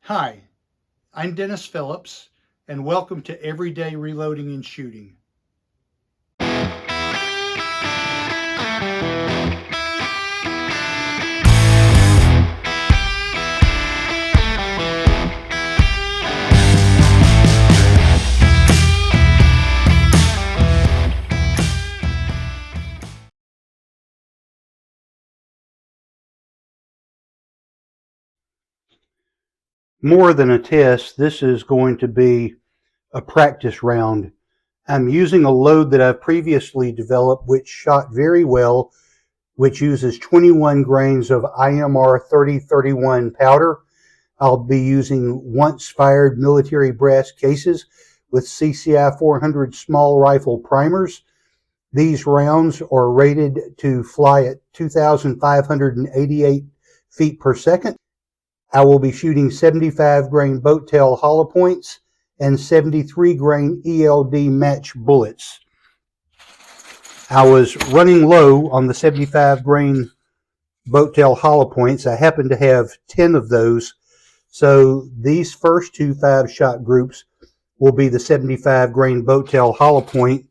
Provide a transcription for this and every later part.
Hi, I'm Dennis Phillips, and welcome to Everyday Reloading and Shooting. More than a test, this is going to be a practice round. I'm using a load that I've previously developed, which shot very well, which uses 21 grains of IMR 3031 powder. I'll be using once fired military brass cases with CCI 400 small rifle primers. These rounds are rated to fly at 2,588 feet per second. I will be shooting 75 grain boat tail hollow points and 73 grain ELD match bullets. I was running low on the 75 grain boat tail hollow points. I happen to have 10 of those. So these first two 5-shot groups will be the 75 grain boat tail hollow point,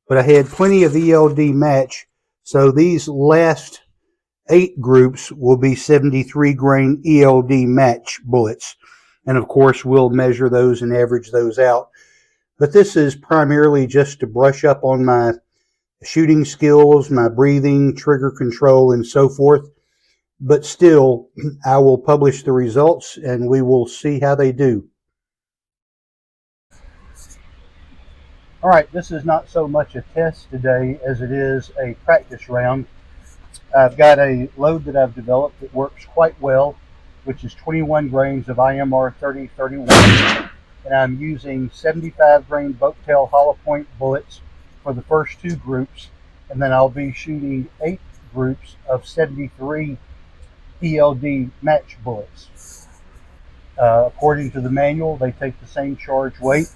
but I had plenty of ELD match. So these last 8 groups will be 73 grain ELD match bullets. And of course, we'll measure those and average those out. But this is primarily just to brush up on my shooting skills, my breathing, trigger control, and so forth. But still, I will publish the results and we will see how they do. All right, this is not so much a test today as it is a practice round. I've got a load that I've developed that works quite well, which is 21 grains of IMR 3031, and I'm using 75 grain boat tail hollow point bullets for the first 2 groups, and then I'll be shooting 8 groups of 73 ELD match bullets. According to the manual, they take the same charge weight.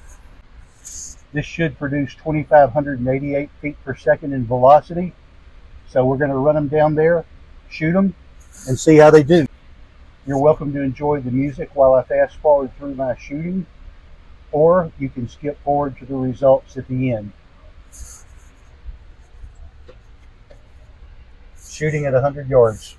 This should produce 2,588 feet per second in velocity. So we're going to run them down there, shoot them, and see how they do. You're welcome to enjoy the music while I fast forward through my shooting, or you can skip forward to the results at the end. Shooting at 100 yards.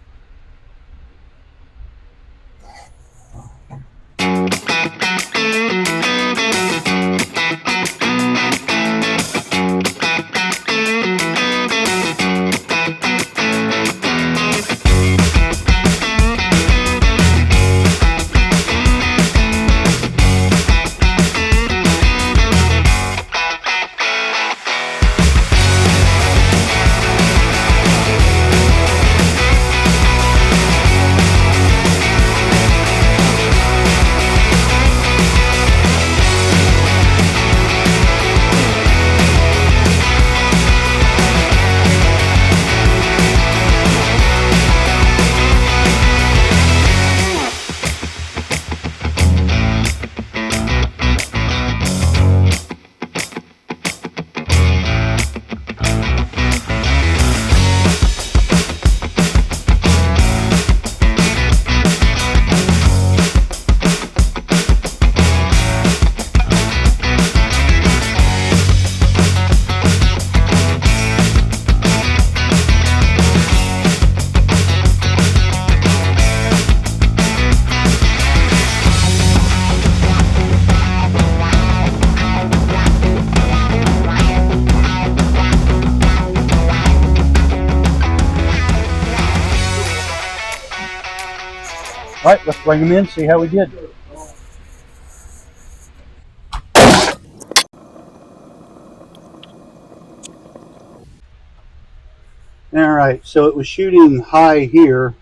All right, let's bring them in, see how we did. All right, so it was shooting high here,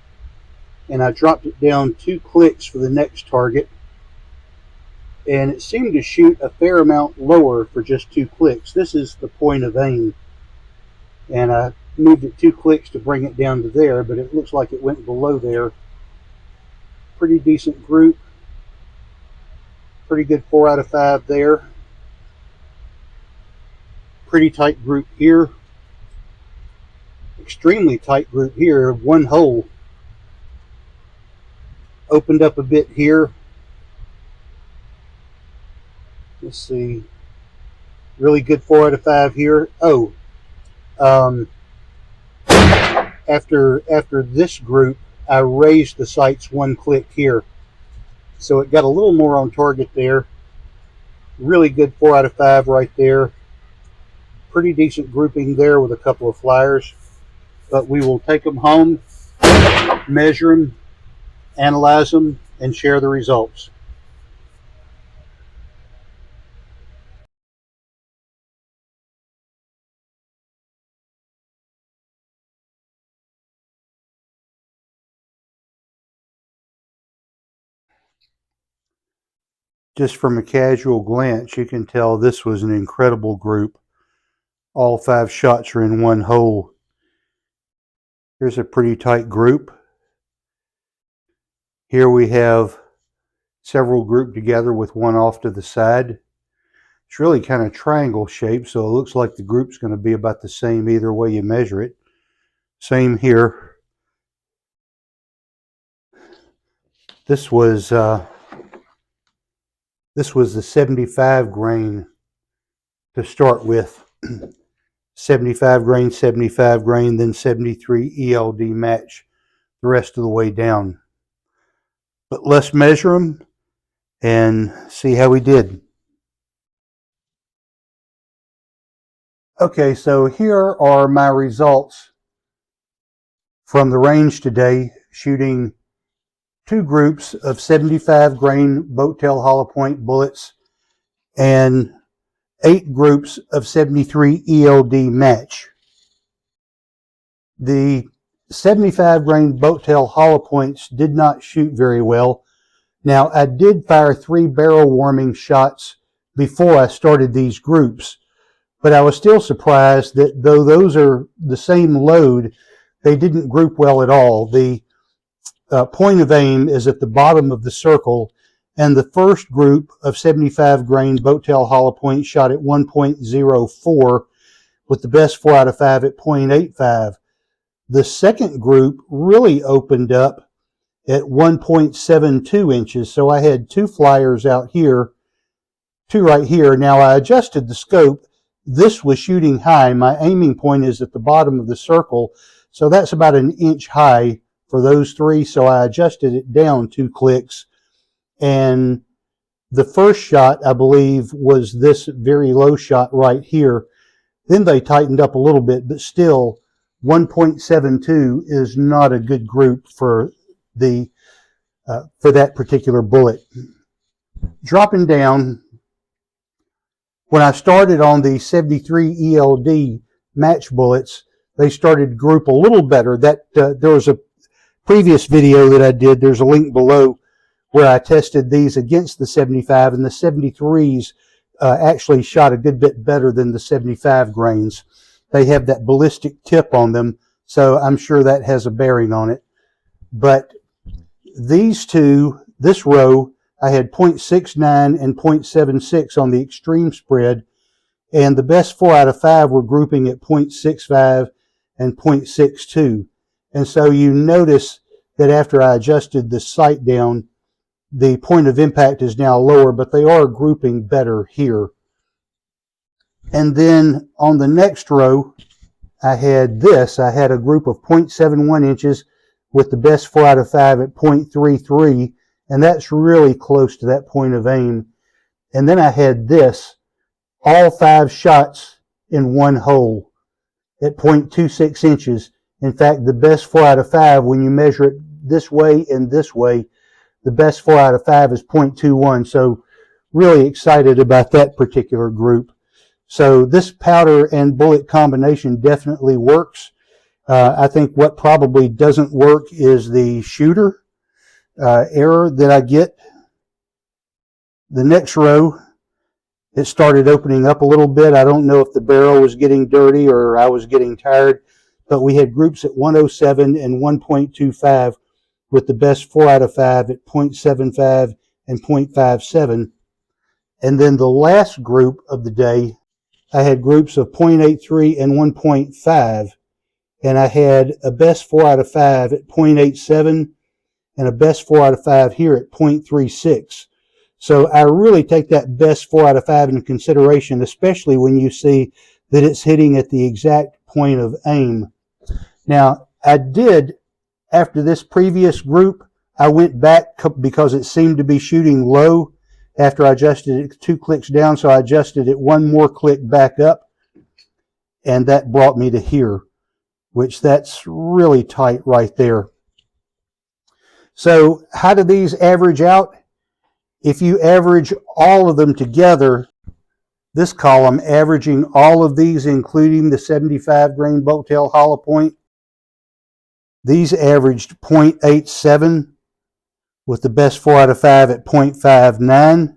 and I dropped it down 2 clicks for the next target, and it seemed to shoot a fair amount lower for just 2 clicks. This is the point of aim, and I moved it 2 clicks to bring it down to there, but it looks like it went below there. Pretty decent group. Pretty good 4 out of 5 there. Pretty tight group here. Extremely tight group here. 1 hole. Opened up a bit here. Let's see. Really good 4 out of 5 here. Oh, um, after this group, I raised the sights 1 click here. So it got a little more on target there. Really good 4 out of 5 right there. Pretty decent grouping there with a couple of flyers. But we will take them home, measure them, analyze them, and share the results. Just from a casual glance, you can tell this was an incredible group. All 5 shots are in one hole. Here's a pretty tight group. Here we have several grouped together with one off to the side. It's really kind of triangle shaped, so it looks like the group's going to be about the same either way you measure it. Same here. This was the 75 grain to start with. 75 grain, 75 grain, then 73 ELD match the rest of the way down. But let's measure them and see how we did. Okay, so here are my results from the range today, shooting 2 groups of 75 grain boat tail hollow point bullets and 8 groups of 73 ELD match. The 75 grain boat tail hollow points did not shoot very well. Now, I did fire 3 barrel warming shots before I started these groups, but I was still surprised that though those are the same load, they didn't group well at all. The point of aim is at the bottom of the circle, and the first group of 75 grain boat tail hollow point shot at 1.04 with the best 4 out of 5 at 0.85. The second group really opened up at 1.72 inches, so I had 2 flyers out here, 2 right here. Now I adjusted the scope. This was shooting high. My aiming point is at the bottom of the circle, so that's about an inch high for those 3, so I adjusted it down 2 clicks. And the first shot, I believe, was this very low shot right here. Then they tightened up a little bit, but still 1.72 is not a good group for that particular bullet. Dropping down, when I started on the 73 ELD match bullets, they started to group a little better. There was a previous video that I did. There's a link below where I tested these against the 75, and the 73s actually shot a good bit better than the 75 grains. They have that ballistic tip on them, so I'm sure that has a bearing on it. But these 2, this row, I had 0.69 and 0.76 on the extreme spread, and the best 4 out of 5 were grouping at 0.65 and 0.62. And so you notice that after I adjusted the sight down, the point of impact is now lower, but they are grouping better here. And then on the next row, I had a group of 0.71 inches with the best 4 out of 5 at 0.33, and that's really close to that point of aim. And then I had this, all 5 shots in one hole at 0.26 inches. In fact, the best 4 out of 5, when you measure it this way and this way, the best 4 out of 5 is 0.21. So really excited about that particular group. So this powder and bullet combination definitely works. I think what probably doesn't work is the shooter error that I get. The next row, it started opening up a little bit. I don't know if the barrel was getting dirty or I was getting tired, but we had groups at 107 and 1.25 with the best 4 out of 5 at 0.75 and 0.57. And then the last group of the day, I had groups of 0.83 and 1.5, and I had a best 4 out of 5 at 0.87 and a best 4 out of 5 here at 0.36. So I really take that best 4 out of 5 into consideration, especially when you see that it's hitting at the exact point of aim. Now, I did, after this previous group, I went back because it seemed to be shooting low after I adjusted it 2 clicks down, so I adjusted it 1 more click back up, and that brought me to here, which that's really tight right there. So how do these average out? If you average all of them together, this column averaging all of these, including the 75 grain boat tail hollow point, these averaged 0.87 with the best 4 out of 5 at 0.59.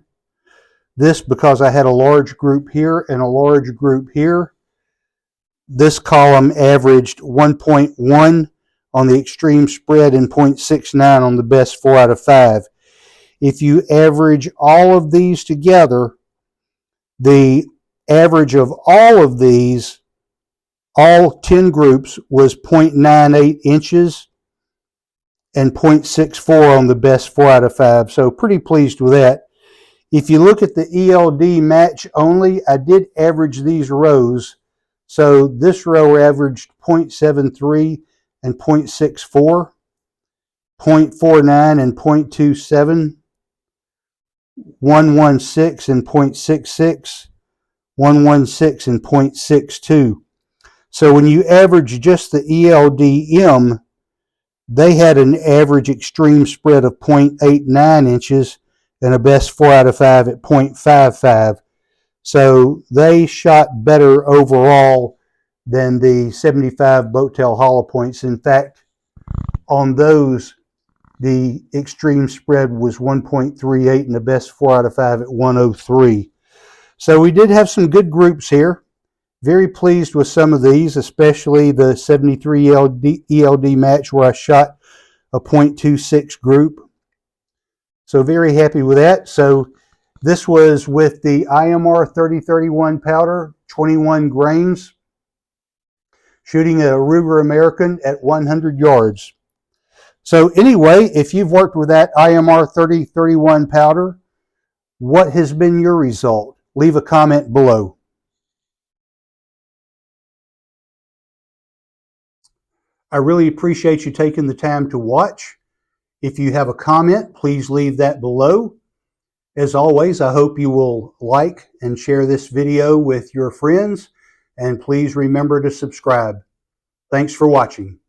This, because I had a large group here and a large group here, this column averaged 1.1 on the extreme spread and 0.69 on the best 4 out of 5. If you average all of these together, the average of all of these, all 10 groups, was 0.98 inches and 0.64 on the best 4 out of 5. So pretty pleased with that. If you look at the ELD match only, I did average these rows. So this row averaged 0.73 and 0.64, 0.49 and 0.27, 116 and 0.66, 116 and 0.62. So when you average just the ELDM, they had an average extreme spread of 0.89 inches and a best 4 out of 5 at 0.55. So they shot better overall than the 75 boat tail hollow points. In fact, on those, the extreme spread was 1.38 and the best 4 out of 5 at 103. So we did have some good groups here. Very pleased with some of these, especially the 73 ELD match where I shot a 0.26 group. So very happy with that. So this was with the IMR 3031 powder, 21 grains, shooting a Ruger American at 100 yards. So anyway, if you've worked with that IMR 3031 powder, what has been your result? Leave a comment below. I really appreciate you taking the time to watch. If you have a comment, please leave that below. As always, I hope you will like and share this video with your friends, and please remember to subscribe. Thanks for watching.